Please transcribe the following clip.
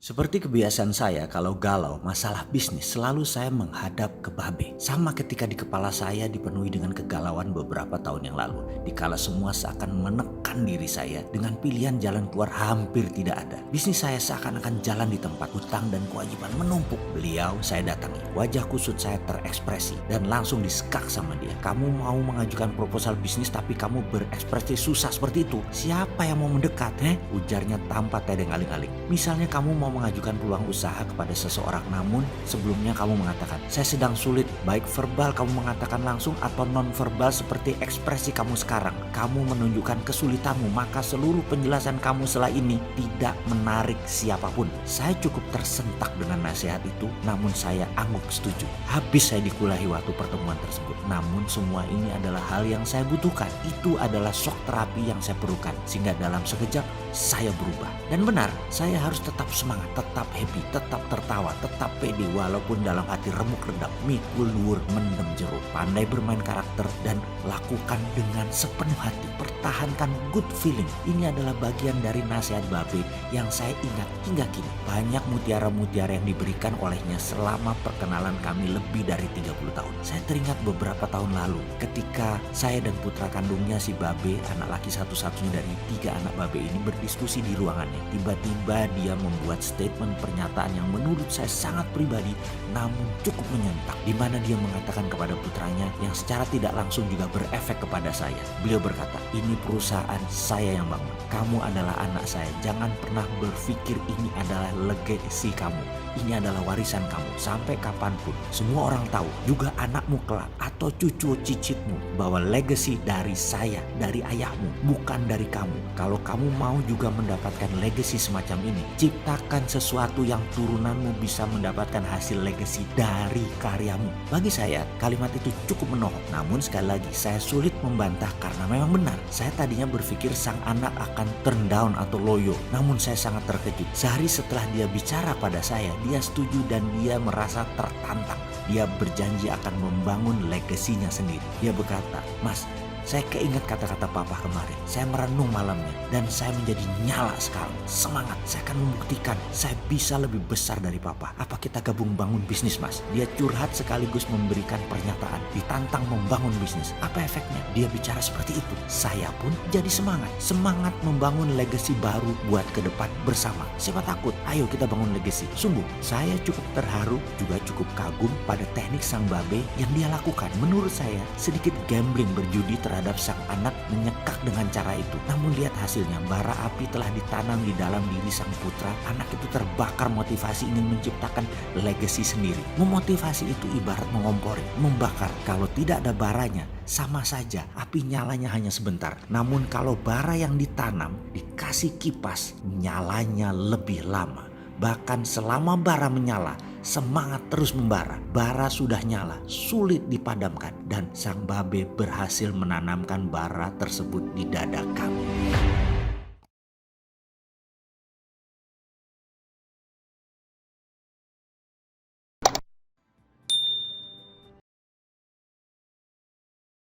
Seperti kebiasaan saya kalau galau masalah bisnis selalu saya menghadap ke Babe. Sama ketika di kepala saya dipenuhi dengan kegalauan beberapa tahun yang lalu. Dikala semua seakan menekan diri saya dengan pilihan jalan keluar hampir tidak ada. Bisnis saya seakan-akan jalan di tempat, hutang dan kewajiban menumpuk. Beliau saya datangi. Wajah kusut saya terekspresi dan langsung disekak sama dia. Kamu mau mengajukan proposal bisnis tapi kamu berekspresi susah seperti itu. Siapa yang mau mendekat? Ujarnya tanpa tedeng aling-aling. Misalnya kamu mau mengajukan peluang usaha kepada seseorang, namun sebelumnya kamu mengatakan, saya sedang sulit, baik verbal kamu mengatakan langsung atau non-verbal seperti ekspresi kamu sekarang. Kamu menunjukkan kesulitanmu, maka seluruh penjelasan kamu setelah ini tidak menarik siapapun. Saya cukup tersentak dengan nasihat itu, namun saya angguk setuju. Habis saya dikulahi waktu pertemuan tersebut, namun semua ini adalah hal yang saya butuhkan. Itu adalah shock terapi yang saya perlukan, sehingga dalam sekejap saya berubah. Dan benar, saya harus tetap semangat, tetap happy, tetap tertawa, tetap pede walaupun dalam hati remuk redap, mikul luhur mendem jeruk. Pandai bermain karakter dan lakukan dengan sepenuh hati. Pertahankan good feeling. Ini adalah bagian dari nasihat Babe yang saya ingat hingga kini. Banyak mutiara-mutiara yang diberikan olehnya selama perkenalan kami lebih dari 30 tahun. Saya teringat beberapa tahun lalu ketika saya dan putra kandungnya si Babe, anak laki satu-satunya dari 3 anak Babe ini berdiskusi di ruangannya. Tiba-tiba dia membuat statement pernyataan yang menurut saya sangat pribadi namun cukup menyentak, di mana dia mengatakan kepada putranya yang secara tidak langsung juga berefek kepada saya. Beliau berkata, ini perusahaan saya yang bangun. Kamu adalah anak saya. Jangan pernah berpikir ini adalah legasi kamu. Ini adalah warisan kamu sampai kapanpun. Semua orang tahu, juga anakmu kelak atau cucu cicitmu, bahwa legacy dari saya, dari ayahmu, bukan dari kamu. Kalau kamu mau juga mendapatkan legacy semacam ini, ciptakan sesuatu yang turunanmu bisa mendapatkan hasil legacy dari karyamu. Bagi saya, kalimat itu cukup menohok. Namun sekali lagi, saya sulit membantah karena memang benar. Saya tadinya berpikir sang anak akan turn down atau loyo. Namun saya sangat terkejut. Sehari setelah dia bicara pada saya, dia setuju dan dia merasa tertantang. Dia berjanji akan membangun legasinya sendiri. Dia berkata, Mas, saya keinget kata-kata papa kemarin. Saya merenung malamnya dan saya menjadi nyala sekarang. Semangat, saya akan membuktikan saya bisa lebih besar dari papa. Apa kita gabung bangun bisnis, Mas? Dia curhat sekaligus memberikan pernyataan. Ditantang membangun bisnis. Apa efeknya? Dia bicara seperti itu. Saya pun jadi semangat. Semangat membangun legasi baru buat ke depan bersama. Siapa takut? Ayo kita bangun legasi. Sungguh, saya cukup terharu, juga cukup kagum pada teknik sang Babe yang dia lakukan. Menurut saya, sedikit gambling berjudi terhadap sang anak menyekak dengan cara itu. Namun lihat hasilnya, bara api telah ditanam di dalam diri sang putra. Anak itu terbakar motivasi ingin menciptakan legacy sendiri. Memotivasi itu ibarat mengompori, membakar. Kalau tidak ada baranya, sama saja api nyalanya hanya sebentar. Namun kalau bara yang ditanam dikasih kipas, nyalanya lebih lama. Bahkan selama bara menyala, semangat terus membara. Bara sudah nyala, sulit dipadamkan. Dan sang Babe berhasil menanamkan bara tersebut di dada kami.